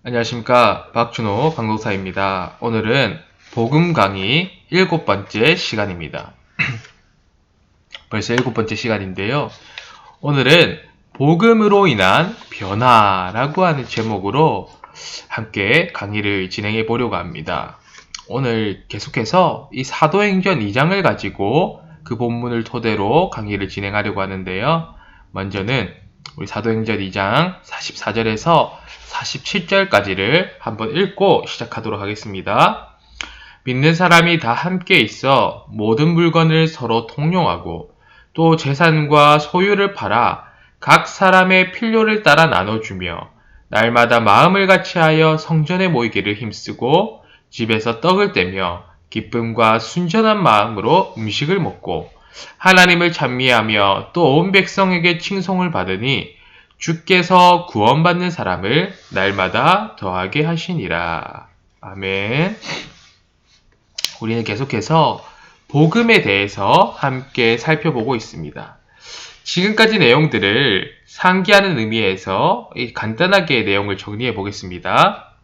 안녕하십니까. 박준호 강독사입니다. 오늘은 복음 강의 7번째 시간입니다. 벌써 7번째 시간인데요. 오늘은 복음으로 인한 변화라고 하는 제목으로 함께 강의를 진행해 보려고 합니다. 오늘 계속해서 이 사도행전 2장을 가지고 그 본문을 토대로 강의를 진행하려고 하는데요. 먼저는 우리 사도행전 2장 44절에서 47절까지를 한번 읽고 시작하도록 하겠습니다. 믿는 사람이 다 함께 있어 모든 물건을 서로 통용하고 또 재산과 소유를 팔아 각 사람의 필요를 따라 나눠주며 날마다 마음을 같이하여 성전에 모이기를 힘쓰고 집에서 떡을 떼며 기쁨과 순전한 마음으로 음식을 먹고 하나님을 찬미하며 또 온 백성에게 칭송을 받으니 주께서 구원받는 사람을 날마다 더하게 하시니라. 아멘. 우리는 계속해서 복음에 대해서 함께 살펴보고 있습니다. 지금까지 내용들을 상기하는 의미에서 간단하게 내용을 정리해 보겠습니다.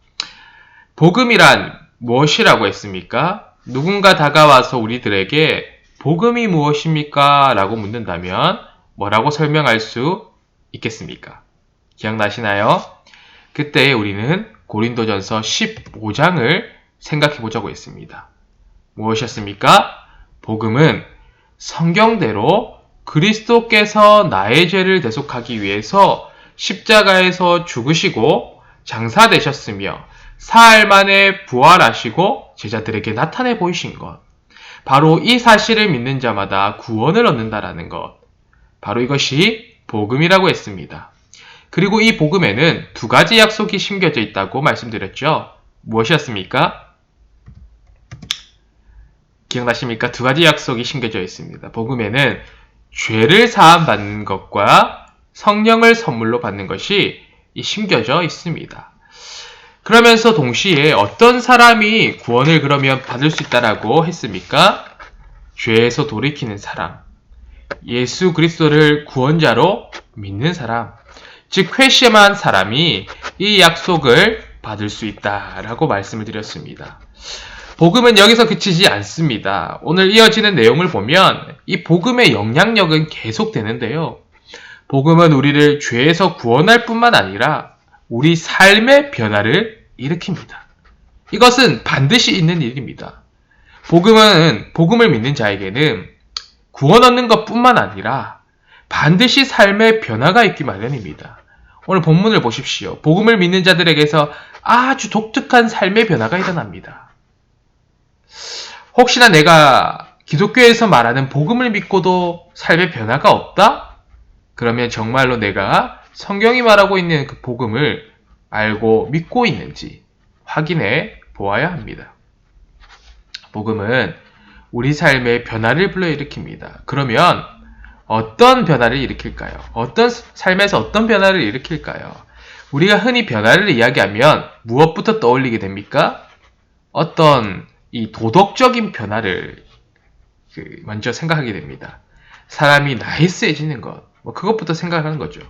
복음이란 무엇이라고 했습니까? 누군가 다가와서 우리들에게 복음이 무엇입니까? 라고 묻는다면 뭐라고 설명할 수 있겠습니까? 기억나시나요? 그때 우리는 고린도전서 15장을 생각해 보자고 했습니다. 무엇이었습니까? 복음은 성경대로 그리스도께서 나의 죄를 대속하기 위해서 십자가에서 죽으시고 장사되셨으며 사흘 만에 부활하시고 제자들에게 나타내 보이신 것. 바로 이 사실을 믿는 자마다 구원을 얻는다라는 것. 바로 이것이 복음이라고 했습니다. 그리고 이 복음에는 두 가지 약속이 심겨져 있다고 말씀드렸죠. 무엇이었습니까? 기억나십니까? 두 가지 약속이 심겨져 있습니다. 복음에는 죄를 사함 받는 것과 성령을 선물로 받는 것이 심겨져 있습니다. 그러면서 동시에 어떤 사람이 구원을 그러면 받을 수 있다라고 했습니까? 죄에서 돌이키는 사람, 예수 그리스도를 구원자로 믿는 사람, 즉 회심한 사람이 이 약속을 받을 수 있다라고 말씀을 드렸습니다. 복음은 여기서 그치지 않습니다. 오늘 이어지는 내용을 보면 이 복음의 영향력은 계속되는데요. 복음은 우리를 죄에서 구원할 뿐만 아니라 우리 삶의 변화를 일으킵니다. 이것은 반드시 있는 일입니다. 복음을 믿는 자에게는 구원 얻는 것뿐만 아니라 반드시 삶의 변화가 있기 마련입니다. 오늘 본문을 보십시오. 복음을 믿는 자들에게서 아주 독특한 삶의 변화가 일어납니다. 혹시나 내가 기독교에서 말하는 복음을 믿고도 삶의 변화가 없다? 그러면 정말로 내가 성경이 말하고 있는 그 복음을 알고 믿고 있는지 확인해 보아야 합니다. 복음은 우리 삶의 변화를 불러일으킵니다. 그러면 어떤 변화를 일으킬까요? 삶에서 어떤 변화를 일으킬까요? 우리가 흔히 변화를 이야기하면 무엇부터 떠올리게 됩니까? 어떤 이 도덕적인 변화를 먼저 생각하게 됩니다. 사람이 나이스해지는 것, 그것부터 생각하는 거죠.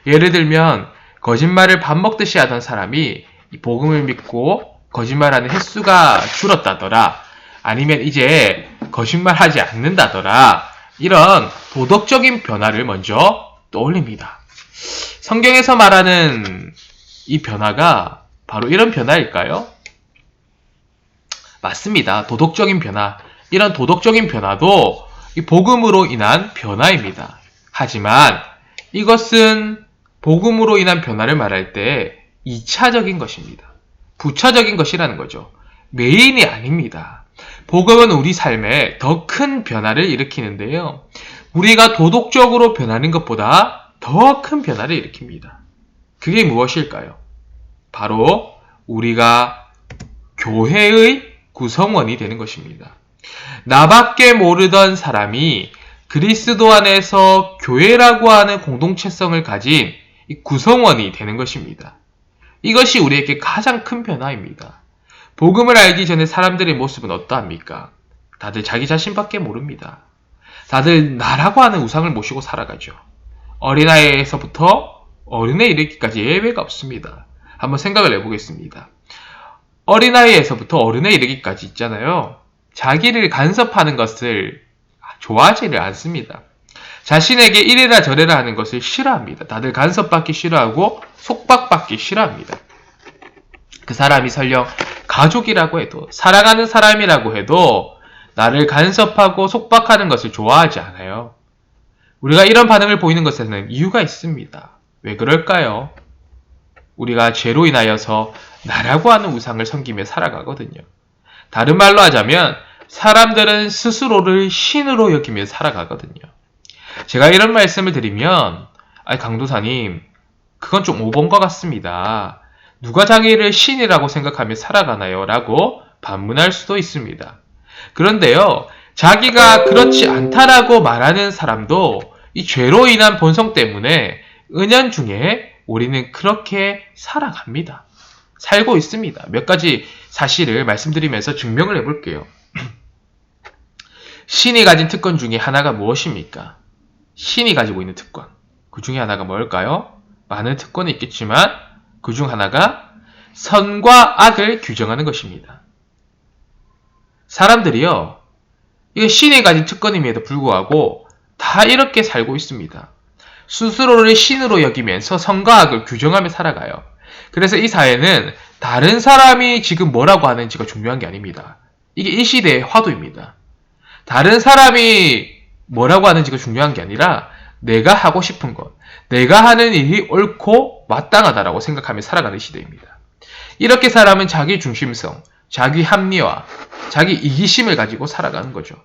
예를 들면 거짓말을 밥 먹듯이 하던 사람이 이 복음을 믿고 거짓말하는 횟수가 줄었다더라. 아니면 이제 거짓말하지 않는다더라. 이런 도덕적인 변화를 먼저 떠올립니다. 성경에서 말하는 이 변화가 바로 이런 변화일까요? 맞습니다. 도덕적인 변화. 이런 도덕적인 변화도 이 복음으로 인한 변화입니다. 하지만 이것은 복음으로 인한 변화를 말할 때 2차적인 것입니다. 부차적인 것이라는 거죠. 메인이 아닙니다. 복음은 우리 삶에 더 큰 변화를 일으키는데요. 우리가 도덕적으로 변하는 것보다 더 큰 변화를 일으킵니다. 그게 무엇일까요? 바로 우리가 교회의 구성원이 되는 것입니다. 나밖에 모르던 사람이 그리스도 안에서 교회라고 하는 공동체성을 가진 구성원이 되는 것입니다. 이것이 우리에게 가장 큰 변화입니다. 복음을 알기 전에 사람들의 모습은 어떠합니까? 다들 자기 자신밖에 모릅니다. 다들 나라고 하는 우상을 모시고 살아가죠. 어린아이에서부터 어른에 이르기까지 예외가 없습니다. 한번 생각을 해보겠습니다. 어린아이에서부터 어른에 이르기까지 있잖아요. 자기를 간섭하는 것을 좋아하지를 않습니다. 자신에게 이래라 저래라 하는 것을 싫어합니다. 다들 간섭받기 싫어하고 속박받기 싫어합니다. 그 사람이 설령 가족이라고 해도, 사랑하는 사람이라고 해도 나를 간섭하고 속박하는 것을 좋아하지 않아요. 우리가 이런 반응을 보이는 것에는 이유가 있습니다. 왜 그럴까요? 우리가 죄로 인하여서 나라고 하는 우상을 섬기며 살아가거든요. 다른 말로 하자면 사람들은 스스로를 신으로 여기며 살아가거든요. 제가 이런 말씀을 드리면 강도사님 그건 좀 오버인 것 같습니다. 누가 자기를 신이라고 생각하며 살아가나요? 라고 반문할 수도 있습니다. 그런데요, 자기가 그렇지 않다라고 말하는 사람도 이 죄로 인한 본성 때문에 은연중에 우리는 그렇게 살아갑니다. 살고 있습니다. 몇 가지 사실을 말씀드리면서 증명을 해볼게요. 신이 가진 특권 중에 하나가 무엇입니까? 신이 가지고 있는 특권. 그 중에 하나가 뭘까요? 많은 특권이 있겠지만 그 중 하나가 선과 악을 규정하는 것입니다. 사람들이요, 이게 신이 가진 특권임에도 불구하고 다 이렇게 살고 있습니다. 스스로를 신으로 여기면서 선과 악을 규정하며 살아가요. 그래서 이 사회는 다른 사람이 지금 뭐라고 하는지가 중요한 게 아닙니다. 이게 이 시대의 화두입니다. 다른 사람이 뭐라고 하는지가 중요한 게 아니라 내가 하고 싶은 것, 내가 하는 일이 옳고 마땅하다라고 생각하며 살아가는 시대입니다. 이렇게 사람은 자기 중심성, 자기 합리화, 자기 이기심을 가지고 살아가는 거죠.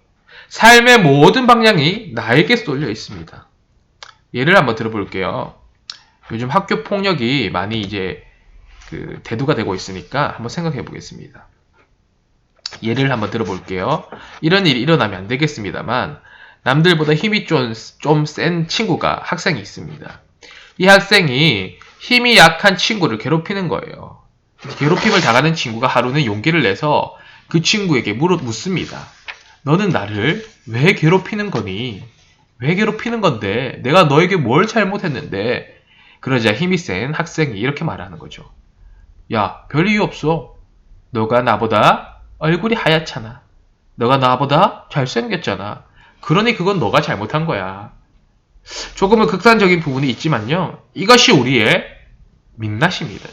삶의 모든 방향이 나에게 쏠려 있습니다. 예를 한번 들어볼게요. 요즘 학교 폭력이 많이 이제 대두가 되고 있으니까 한번 생각해 보겠습니다. 예를 한번 들어볼게요. 이런 일이 일어나면 안 되겠습니다만 남들보다 힘이 좀 센 친구가 학생이 있습니다. 이 학생이 힘이 약한 친구를 괴롭히는 거예요. 괴롭힘을 당하는 친구가 하루는 용기를 내서 그 친구에게 묻습니다. 너는 나를 왜 괴롭히는 거니? 왜 괴롭히는 건데? 내가 너에게 뭘 잘못했는데? 그러자 힘이 센 학생이 이렇게 말하는 거죠. 야, 별 이유 없어. 너가 나보다 얼굴이 하얗잖아. 너가 나보다 잘생겼잖아. 그러니 그건 너가 잘못한 거야. 조금은 극단적인 부분이 있지만요. 이것이 우리의 민낯입니다.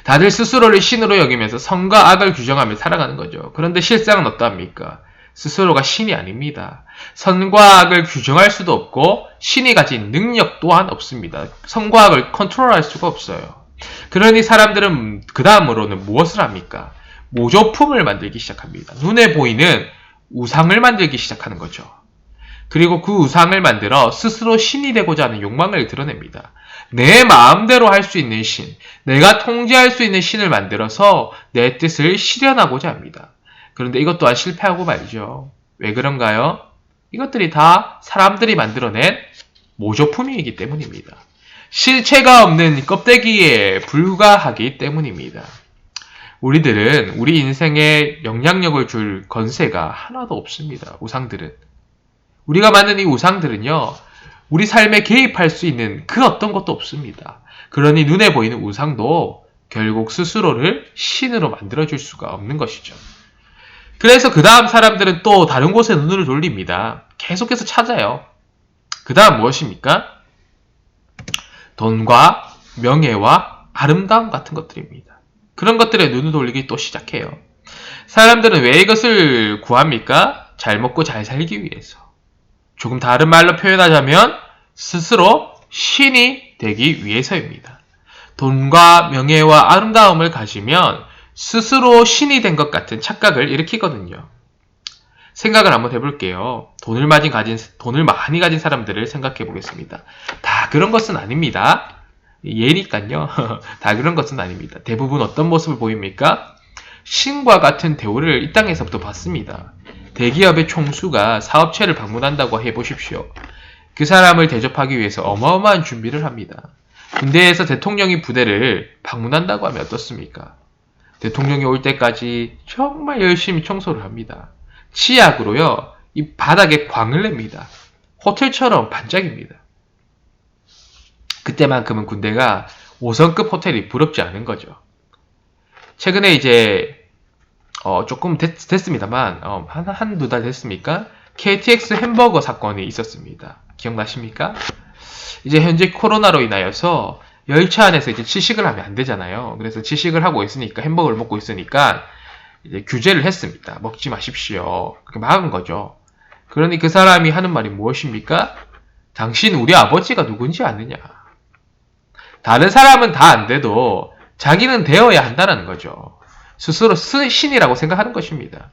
다들 스스로를 신으로 여기면서 선과 악을 규정하며 살아가는 거죠. 그런데 실상은 어떠합니까? 스스로가 신이 아닙니다. 선과 악을 규정할 수도 없고 신이 가진 능력 또한 없습니다. 선과 악을 컨트롤할 수가 없어요. 그러니 사람들은 그 다음으로는 무엇을 합니까? 모조품을 만들기 시작합니다. 눈에 보이는 우상을 만들기 시작하는 거죠. 그리고 그 우상을 만들어 스스로 신이 되고자 하는 욕망을 드러냅니다. 내 마음대로 할 수 있는 신, 내가 통제할 수 있는 신을 만들어서 내 뜻을 실현하고자 합니다. 그런데 이것 또한 실패하고 말이죠. 왜 그런가요? 이것들이 다 사람들이 만들어낸 모조품이기 때문입니다. 실체가 없는 껍데기에 불과하기 때문입니다. 우리들은 우리 인생에 영향력을 줄 건세가 하나도 없습니다. 우상들은. 우리가 만든 이 우상들은요, 우리 삶에 개입할 수 있는 그 어떤 것도 없습니다. 그러니 눈에 보이는 우상도 결국 스스로를 신으로 만들어줄 수가 없는 것이죠. 그래서 그 다음 사람들은 또 다른 곳에 눈을 돌립니다. 계속해서 찾아요. 그 다음 무엇입니까? 돈과 명예와 아름다움 같은 것들입니다. 그런 것들에 눈을 돌리기 또 시작해요. 사람들은 왜 이것을 구합니까? 잘 먹고 잘 살기 위해서. 조금 다른 말로 표현하자면 스스로 신이 되기 위해서입니다. 돈과 명예와 아름다움을 가지면 스스로 신이 된 것 같은 착각을 일으키거든요. 생각을 한번 해볼게요. 돈을 많이 가진 사람들을 생각해 보겠습니다. 다 그런 것은 아닙니다. 예니까요. 다 그런 것은 아닙니다. 대부분 어떤 모습을 보입니까? 신과 같은 대우를 이 땅에서부터 받습니다. 대기업의 총수가 사업체를 방문한다고 해보십시오. 그 사람을 대접하기 위해서 어마어마한 준비를 합니다. 군대에서 대통령이 부대를 방문한다고 하면 어떻습니까? 대통령이 올 때까지 정말 열심히 청소를 합니다. 치약으로요, 이 바닥에 광을 냅니다. 호텔처럼 반짝입니다. 그때만큼은 군대가 5성급 호텔이 부럽지 않은 거죠. 최근에 이제 조금 됐습니다만 한두 달 됐습니까? KTX 햄버거 사건이 있었습니다. 기억나십니까? 이제 현재 코로나로 인하여서 열차 안에서 이제 취식을 하면 안 되잖아요. 그래서 취식을 하고 있으니까 햄버거를 먹고 있으니까 이제 규제를 했습니다. 먹지 마십시오. 그렇게 막은 거죠. 그러니 그 사람이 하는 말이 무엇입니까? 당신 우리 아버지가 누군지 아느냐? 다른 사람은 다 안 돼도 자기는 되어야 한다는 거죠. 스스로 신이라고 생각하는 것입니다.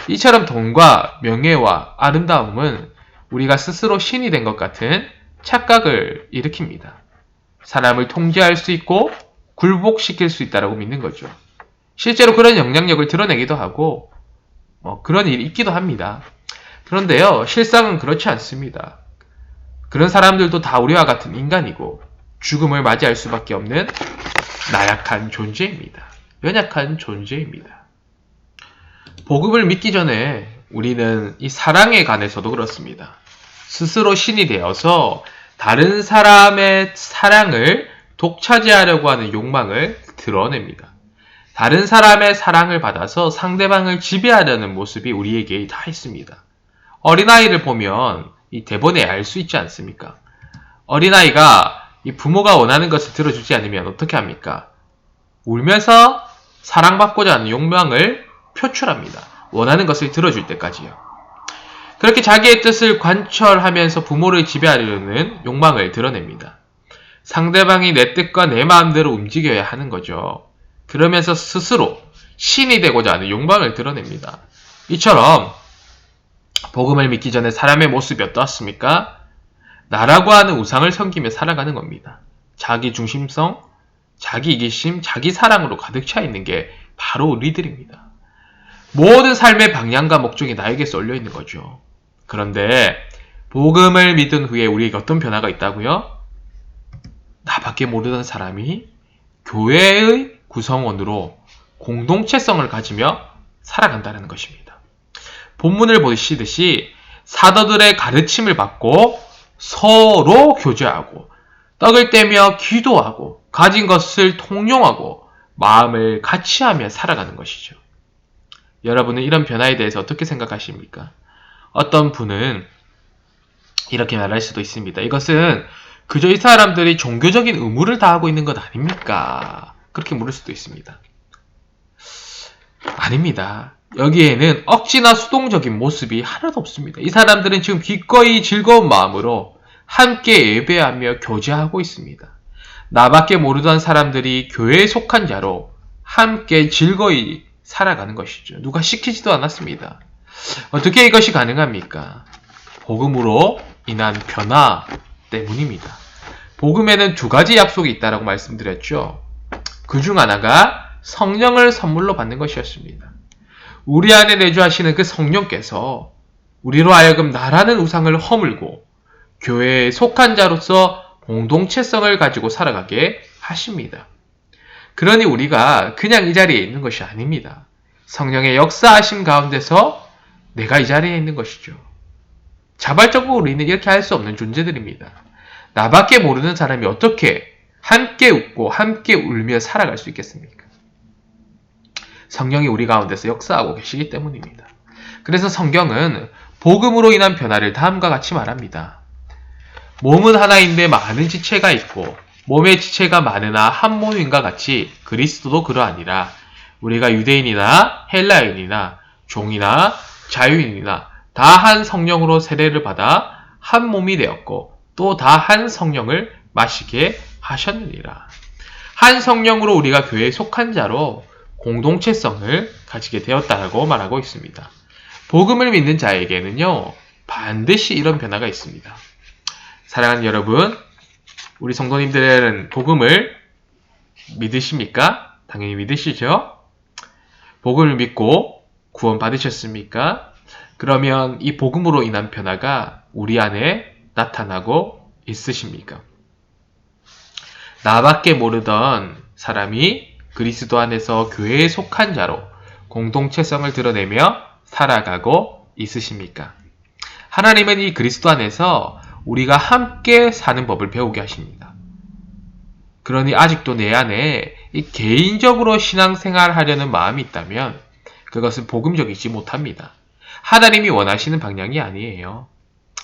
이처럼 돈과 명예와 아름다움은 우리가 스스로 신이 된 것 같은 착각을 일으킵니다. 사람을 통제할 수 있고 굴복시킬 수 있다고 믿는 거죠. 실제로 그런 영향력을 드러내기도 하고 그런 일이 있기도 합니다. 그런데요, 실상은 그렇지 않습니다. 그런 사람들도 다 우리와 같은 인간이고 죽음을 맞이할 수밖에 없는 나약한 존재입니다. 연약한 존재입니다. 복음을 믿기 전에 우리는 이 사랑에 관해서도 그렇습니다. 스스로 신이 되어서 다른 사람의 사랑을 독차지하려고 하는 욕망을 드러냅니다. 다른 사람의 사랑을 받아서 상대방을 지배하려는 모습이 우리에게 다 있습니다. 어린아이를 보면 이 대본에 알 수 있지 않습니까? 어린아이가 이 부모가 원하는 것을 들어주지 않으면 어떻게 합니까? 울면서 사랑받고자 하는 욕망을 표출합니다. 원하는 것을 들어줄 때까지요. 그렇게 자기의 뜻을 관철하면서 부모를 지배하려는 욕망을 드러냅니다. 상대방이 내 뜻과 내 마음대로 움직여야 하는 거죠. 그러면서 스스로 신이 되고자 하는 욕망을 드러냅니다. 이처럼 복음을 믿기 전에 사람의 모습이 어떠했습니까? 나라고 하는 우상을 섬기며 살아가는 겁니다. 자기 중심성, 자기 이기심, 자기 사랑으로 가득 차 있는 게 바로 우리들입니다. 모든 삶의 방향과 목적이 나에게 쏠려 있는 거죠. 그런데 복음을 믿은 후에 우리에게 어떤 변화가 있다고요? 나밖에 모르던 사람이 교회의 구성원으로 공동체성을 가지며 살아간다는 것입니다. 본문을 보시듯이 사도들의 가르침을 받고 서로 교제하고 떡을 떼며 기도하고 가진 것을 통용하고 마음을 같이하며 살아가는 것이죠. 여러분은 이런 변화에 대해서 어떻게 생각하십니까? 어떤 분은 이렇게 말할 수도 있습니다. 이것은 그저 이 사람들이 종교적인 의무를 다하고 있는 것 아닙니까? 그렇게 물을 수도 있습니다. 아닙니다. 여기에는 억지나 수동적인 모습이 하나도 없습니다. 이 사람들은 지금 기꺼이 즐거운 마음으로 함께 예배하며 교제하고 있습니다. 나밖에 모르던 사람들이 교회에 속한 자로 함께 즐거이 살아가는 것이죠. 누가 시키지도 않았습니다. 어떻게 이것이 가능합니까? 복음으로 인한 변화 때문입니다. 복음에는 두 가지 약속이 있다고 말씀드렸죠. 그 중 하나가 성령을 선물로 받는 것이었습니다. 우리 안에 내주하시는 그 성령께서 우리로 하여금 나라는 우상을 허물고 교회에 속한 자로서 공동체성을 가지고 살아가게 하십니다. 그러니 우리가 그냥 이 자리에 있는 것이 아닙니다. 성령의 역사하심 가운데서 내가 이 자리에 있는 것이죠. 자발적으로 우리는 이렇게 할 수 없는 존재들입니다. 나밖에 모르는 사람이 어떻게 함께 웃고 함께 울며 살아갈 수 있겠습니까? 성령이 우리 가운데서 역사하고 계시기 때문입니다. 그래서 성경은 복음으로 인한 변화를 다음과 같이 말합니다. 몸은 하나인데 많은 지체가 있고 몸의 지체가 많으나 한 몸인과 같이 그리스도도 그러하니라. 우리가 유대인이나 헬라인이나 종이나 자유인이나 다 한 성령으로 세례를 받아 한 몸이 되었고 또 다 한 성령을 마시게 하셨느니라. 한 성령으로 우리가 교회에 속한 자로 공동체성을 가지게 되었다고 말하고 있습니다. 복음을 믿는 자에게는요, 반드시 이런 변화가 있습니다. 사랑하는 여러분, 우리 성도님들은 복음을 믿으십니까? 당연히 믿으시죠? 복음을 믿고 구원 받으셨습니까? 그러면 이 복음으로 인한 변화가 우리 안에 나타나고 있으십니까? 나밖에 모르던 사람이 그리스도 안에서 교회에 속한 자로 공동체성을 드러내며 살아가고 있으십니까? 하나님은 이 그리스도 안에서 우리가 함께 사는 법을 배우게 하십니다. 그러니 아직도 내 안에 이 개인적으로 신앙생활 하려는 마음이 있다면 그것은 복음적이지 못합니다. 하나님이 원하시는 방향이 아니에요.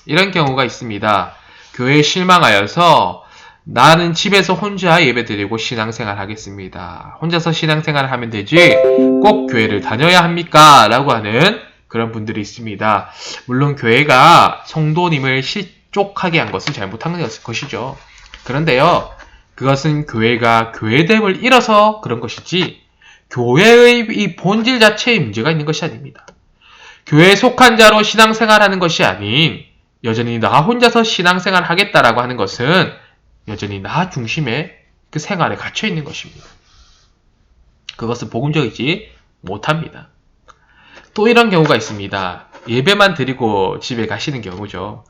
이런 경우가 있습니다. 교회에 실망하여서 나는 집에서 혼자 예배드리고 신앙생활 하겠습니다. 혼자서 신앙생활 하면 되지 꼭 교회를 다녀야 합니까? 라고 하는 그런 분들이 있습니다. 물론 교회가 성도님을 실족하게 한 것은 잘못한 것이죠. 그런데요, 그것은 교회가 교회됨을 잃어서 그런 것이지 교회의 이 본질 자체에 문제가 있는 것이 아닙니다. 교회에 속한 자로 신앙생활하는 것이 아닌 여전히 나 혼자서 신앙생활 하겠다라고 하는 것은 여전히 나 중심의 그 생활에 갇혀 있는 것입니다. 그것은 복음적이지 못합니다. 또 이런 경우가 있습니다. 예배만 드리고 집에 가시는 경우죠.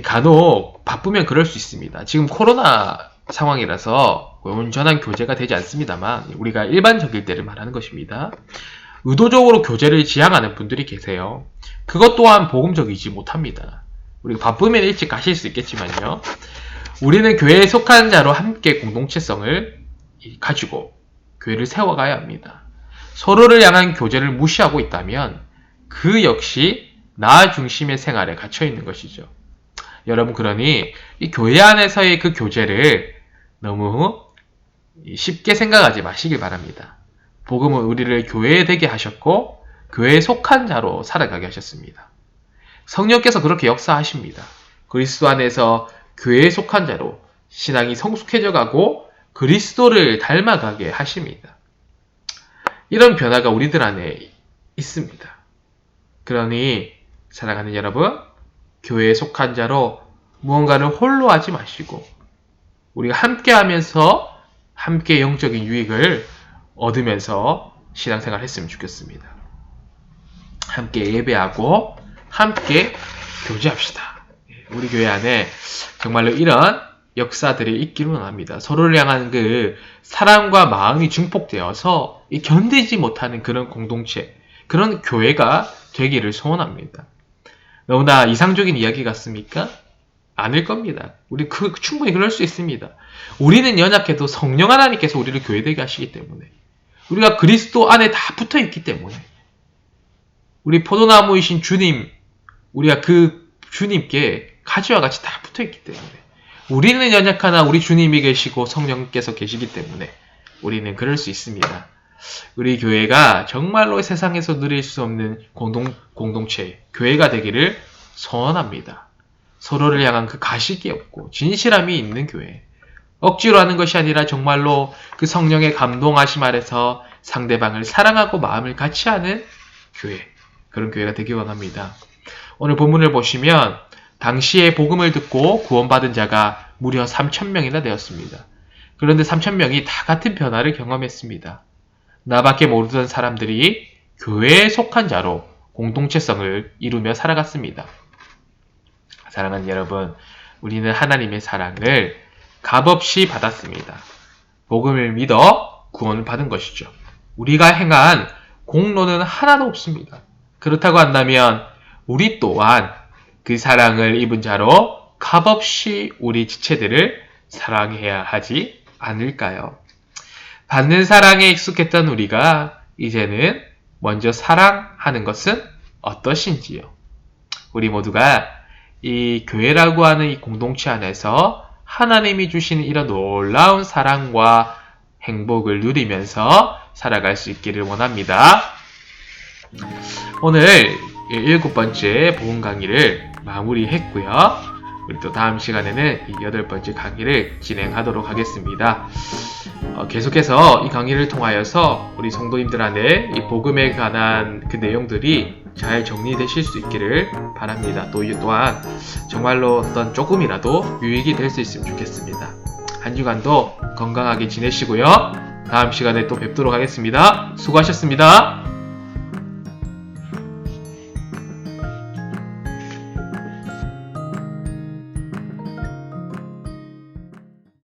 간혹 바쁘면 그럴 수 있습니다. 지금 코로나 상황이라서 온전한 교제가 되지 않습니다만 우리가 일반적일 때를 말하는 것입니다. 의도적으로 교제를 지향하는 분들이 계세요. 그것 또한 복음적이지 못합니다. 우리가 바쁘면 일찍 가실 수 있겠지만요. 우리는 교회에 속한 자로 함께 공동체성을 가지고 교회를 세워가야 합니다. 서로를 향한 교제를 무시하고 있다면 그 역시 나 중심의 생활에 갇혀 있는 것이죠. 여러분, 그러니 이 교회 안에서의 그 교제를 너무 쉽게 생각하지 마시길 바랍니다. 복음은 우리를 교회에 되게 하셨고 교회에 속한 자로 살아가게 하셨습니다. 성령께서 그렇게 역사하십니다. 그리스도 안에서 교회에 속한 자로 신앙이 성숙해져 가고 그리스도를 닮아가게 하십니다. 이런 변화가 우리들 안에 있습니다. 그러니 사랑하는 여러분, 교회에 속한 자로 무언가를 홀로 하지 마시고 우리가 함께 하면서 함께 영적인 유익을 얻으면서 신앙생활 했으면 좋겠습니다. 함께 예배하고 함께 교제합시다. 우리 교회 안에 정말로 이런 역사들이 있기를 원합니다. 서로를 향한 그 사랑과 마음이 증폭되어서 견디지 못하는 그런 공동체, 그런 교회가 되기를 소원합니다. 너무나 이상적인 이야기 같습니까? 아닐 겁니다. 우리 충분히 그럴 수 있습니다. 우리는 연약해도 성령 하나님께서 우리를 교회되게 하시기 때문에, 우리가 그리스도 안에 다 붙어 있기 때문에, 우리 포도나무이신 주님, 우리가 그 주님께 가지와 같이 다 붙어 있기 때문에, 우리는 연약하나 우리 주님이 계시고 성령께서 계시기 때문에 우리는 그럴 수 있습니다. 우리 교회가 정말로 세상에서 누릴 수 없는 공동체, 교회가 되기를 소원합니다. 서로를 향한 그 가식이 없고 진실함이 있는 교회. 억지로 하는 것이 아니라 정말로 그 성령의 감동하심 아래서 상대방을 사랑하고 마음을 같이 하는 교회. 그런 교회가 되기 원합니다. 오늘 본문을 보시면 당시에 복음을 듣고 구원받은 자가 무려 3,000명이나 되었습니다. 그런데 3,000명이 다 같은 변화를 경험했습니다. 나밖에 모르던 사람들이 교회에 속한 자로 공동체성을 이루며 살아갔습니다. 사랑하는 여러분, 우리는 하나님의 사랑을 값없이 받았습니다. 복음을 믿어 구원을 받은 것이죠. 우리가 행한 공로는 하나도 없습니다. 그렇다고 한다면 우리 또한 그 사랑을 입은 자로 값없이 우리 지체들을 사랑해야 하지 않을까요? 받는 사랑에 익숙했던 우리가 이제는 먼저 사랑하는 것은 어떠신지요? 우리 모두가 이 교회라고 하는 이 공동체 안에서 하나님이 주시는 이런 놀라운 사랑과 행복을 누리면서 살아갈 수 있기를 원합니다. 오늘 7번째 복음 강의를 마무리했고요. 우리 또 다음 시간에는 이 8번째 강의를 진행하도록 하겠습니다. 계속해서 이 강의를 통하여서 우리 성도님들 안에 이 복음에 관한 그 내용들이 잘 정리되실 수 있기를 바랍니다. 또 이 또한 정말로 어떤 조금이라도 유익이 될 수 있으면 좋겠습니다. 한 주간도 건강하게 지내시고요. 다음 시간에 또 뵙도록 하겠습니다. 수고하셨습니다.